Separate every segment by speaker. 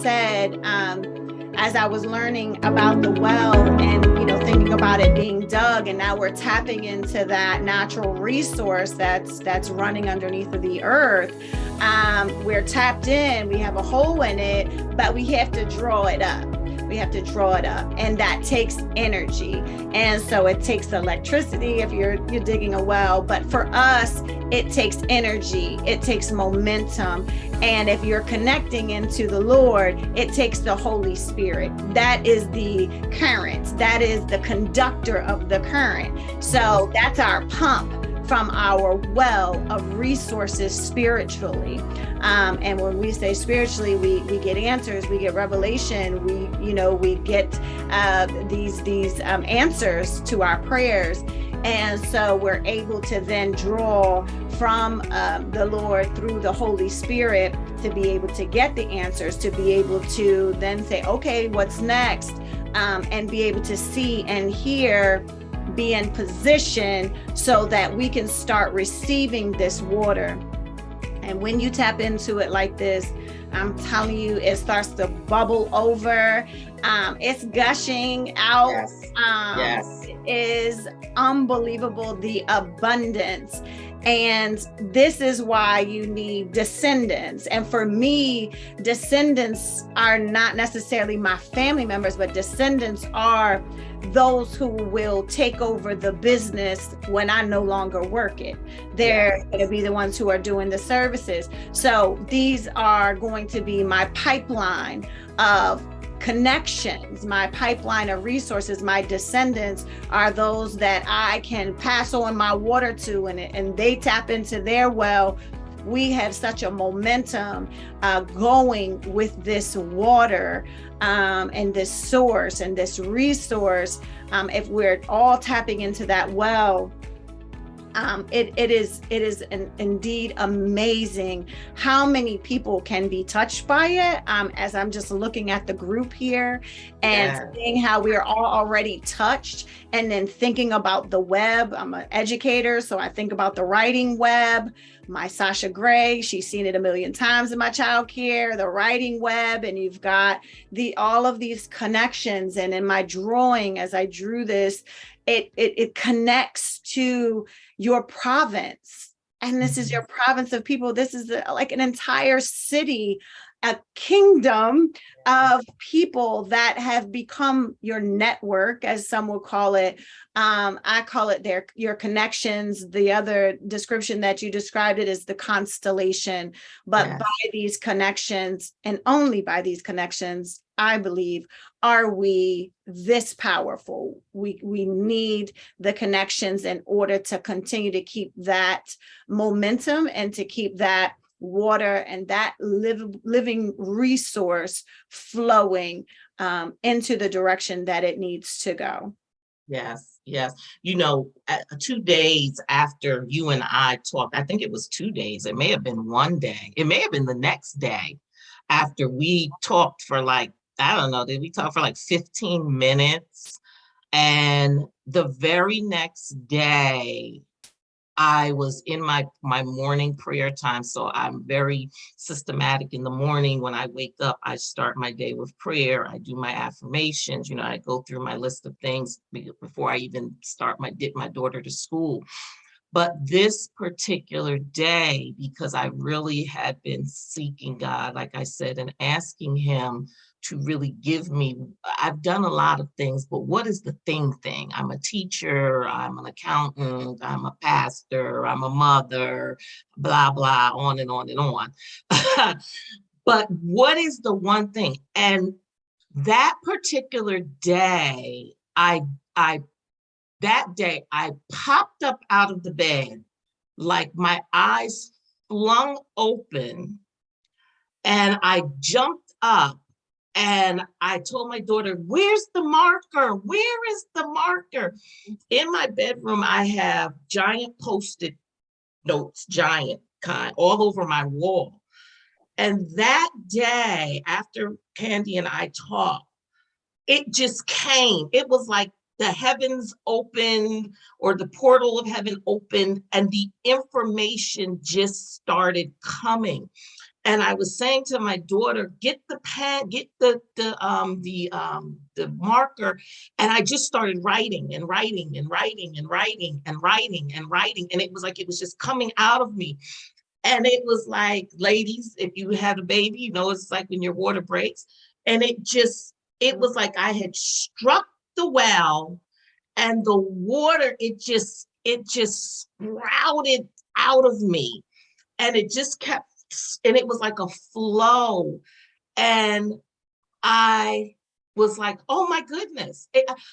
Speaker 1: said, as I was learning about the well and, thinking about it being dug, and now we're tapping into that natural resource that's running underneath of the earth. We're tapped in, we have a hole in it, but we have to draw it up. We have to draw it up, and that takes energy. And so it takes electricity if you're digging a well, but for us, it takes energy, it takes momentum. And if you're connecting into the Lord, it takes the Holy Spirit. That is the current, that is the conductor of the current. So that's our pump from our well of resources spiritually. And when we say spiritually, we get answers, we get revelation, we get these answers to our prayers. And so we're able to then draw from the Lord through the Holy Spirit to be able to get the answers, to be able to then say, okay, what's next? And be able to see and hear, be in position so that we can start receiving this water. And when you tap into it like this, I'm telling you, it starts to bubble over. It's gushing out.
Speaker 2: Yes.
Speaker 1: It is unbelievable, the abundance. And this is why you need descendants. And for me, descendants are not necessarily my family members, but descendants are those who will take over the business when I no longer work it. They're going to be the ones who are doing the services. So these are going to be my pipeline of connections, my pipeline of resources. My descendants are those that I can pass on my water to, and they tap into their well. We have such a momentum going with this water and this source and this resource. If we're all tapping into that well, it is indeed amazing how many people can be touched by it. As I'm just looking at the group here and seeing how we are all already touched, and then thinking about the web. I'm an educator, so I think about the writing web. My Sasha Gray, she's seen it a million times in my childcare, the writing web, and you've got all of these connections. And in my drawing, as I drew this, it connects to your province. And this is your province of people. This is like an entire city, a kingdom of people that have become your network, as some will call it. I call it your connections. The other description that you described it is the constellation. But by these connections, and only by these connections, I believe, are we this powerful. We need the connections in order to continue to keep that momentum and to keep that water and that living resource flowing into the direction that it needs to go.
Speaker 2: Yes. 2 days after you and I talked, I think it was 2 days, it may have been one day, it may have been the next day after we talked for I don't know, did we talk for 15 minutes? And the very next day, I was in my morning prayer time. So I'm very systematic in the morning. When I wake up, I start my day with prayer. I do my affirmations. I go through my list of things before I even get my daughter to school. But this particular day, because I really had been seeking God, like I said, and asking him to really give me, I've done a lot of things, but what is the thing? I'm a teacher, I'm an accountant, I'm a pastor, I'm a mother, blah, blah, on and on and on. But what is the one thing? And that particular day, I popped up out of the bed, like my eyes flung open, and I jumped up and I told my daughter, where's the marker? Where is the marker? In my bedroom, I have giant Post-it notes, giant kind, all over my wall. And that day, after Candy and I talked, it just came. It was like the heavens opened, or the portal of heaven opened, and the information just started coming. And I was saying to my daughter, get the pen, get the marker. And I just started writing and writing and writing and writing and writing and writing. And it was like, it was just coming out of me. And it was like, ladies, if you have a baby, you know, it's like when your water breaks. And it was like I had struck the well, and the water, it just sprouted out of me. And it just kept, and it was like a flow. And I was like, oh my goodness.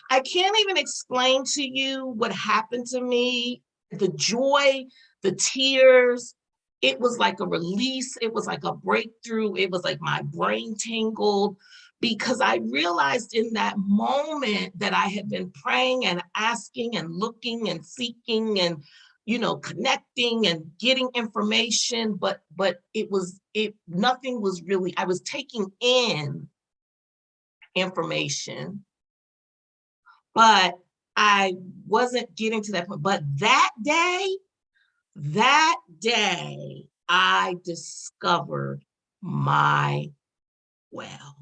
Speaker 2: I can't even explain to you what happened to me, the joy, the tears. It was like a release. It was like a breakthrough. It was like my brain tingled because I realized in that moment that I had been praying and asking and looking and seeking and, you know, connecting and getting information, but nothing was really, I was taking in information, but I wasn't getting to that point. But that day, I discovered my well.